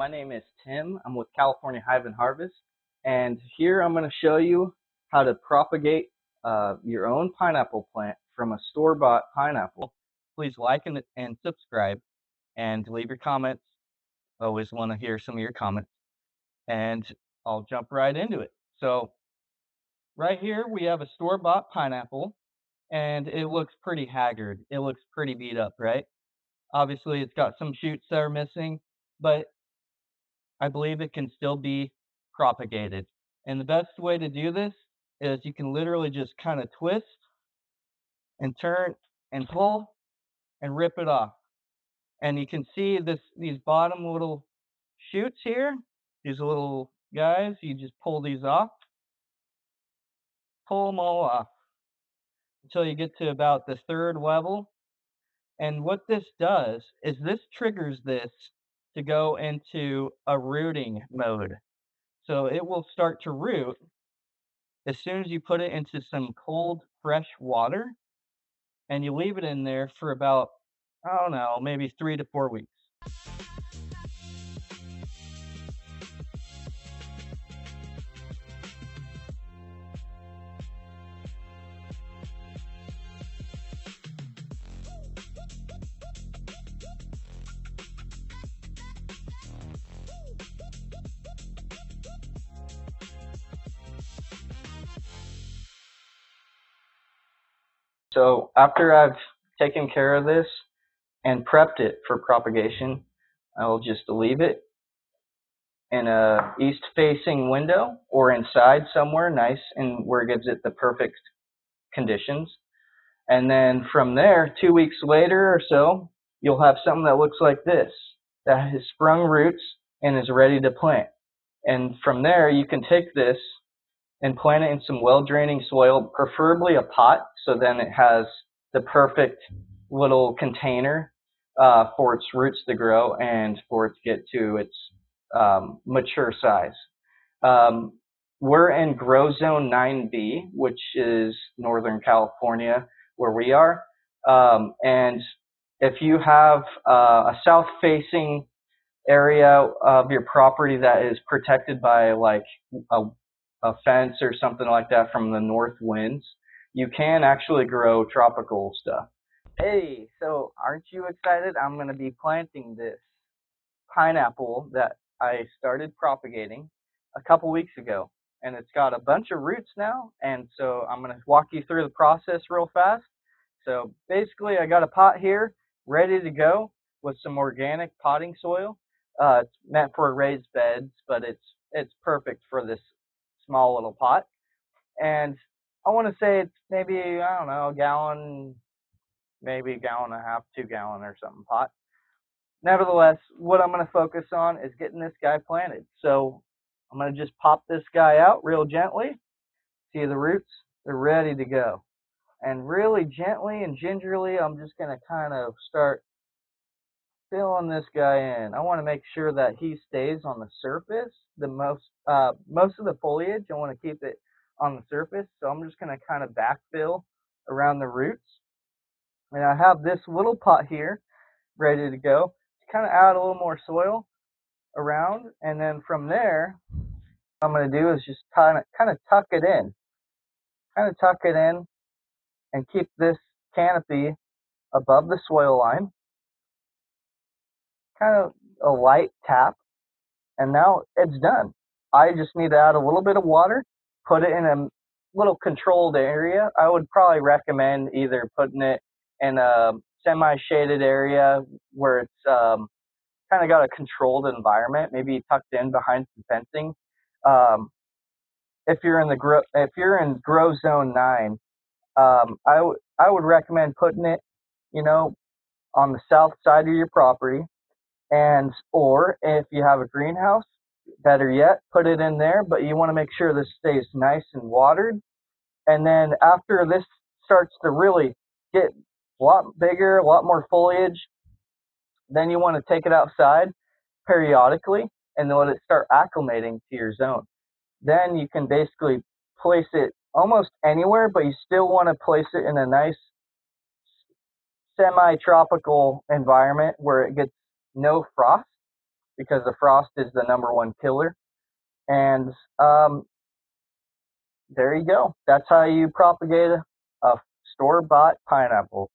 my name is Tim. I'm with California Hive and Harvest, and here I'm going to show you how to propagate your own pineapple plant from a store-bought pineapple. Please like and subscribe, and leave your comments. I always want to hear some of your comments, and I'll jump right into it. So right here we have a store-bought pineapple, and it looks pretty haggard. It looks pretty beat up, right? Obviously, it's got some shoots that are missing, but I believe it can still be propagated. And the best way to do this is you can literally just kind of twist and turn and pull and rip it off. And you can see these bottom little shoots here, these little guys, you just pull these off, pull them all off until you get to about the third level. And what this does is this triggers this to go into a rooting mode. So it will start to root as soon as you put it into some cold, fresh water, and you leave it in there for about, I don't know, maybe 3 to 4 weeks. So after I've taken care of this and prepped it for propagation, I will just leave it in a east-facing window or inside somewhere nice and where it gives it the perfect conditions. And then from there, 2 weeks later or so, you'll have something that looks like this, that has sprung roots and is ready to plant. And from there, you can take this and plant it in some well-draining soil, preferably a pot, so then it has the perfect little container for its roots to grow and for it to get to its mature size. We're in Grow Zone 9B, which is Northern California, where we are. And if you have a south-facing area of your property that is protected by like a fence or something like that from the north winds, you can actually grow tropical stuff. Hey, so aren't you excited? I'm going to be planting this pineapple that I started propagating a couple weeks ago, and it's got a bunch of roots now, and so I'm going to walk you through the process real fast. So basically I got a pot here ready to go with some organic potting soil. It's meant for raised beds, but it's perfect for this small little pot. And I want to say it's maybe, I don't know, a gallon, maybe a gallon and a half, 2 gallon or something pot. Nevertheless, what I'm going to focus on is getting this guy planted. So I'm going to just pop this guy out real gently. See the roots? They're ready to go. And really gently and gingerly, I'm just going to kind of start filling this guy in. I want to make sure that he stays on the surface. Most of the foliage, I want to keep it on the surface. So I'm just going to kind of backfill around the roots. And I have this little pot here ready to go. Kind of add a little more soil around, and then from there, what I'm going to do is just kind of tuck it in. Kind of tuck it in and keep this canopy above the soil line. Kind of a light tap, and now it's done. I just need to add a little bit of water, put it in a little controlled area. I would probably recommend either putting it in a semi-shaded area where it's kind of got a controlled environment, maybe tucked in behind some fencing. If you're in Grow Zone 9, I would recommend putting it, on the south side of your property. And or if you have a greenhouse, better yet, put it in there, but you want to make sure this stays nice and watered. And then after this starts to really get a lot bigger, a lot more foliage, then you want to take it outside periodically and let it start acclimating to your zone. Then you can basically place it almost anywhere, but you still want to place it in a nice semi-tropical environment where it gets no frost, because the frost is the #1 killer. And there you go. That's how you propagate a store-bought pineapple.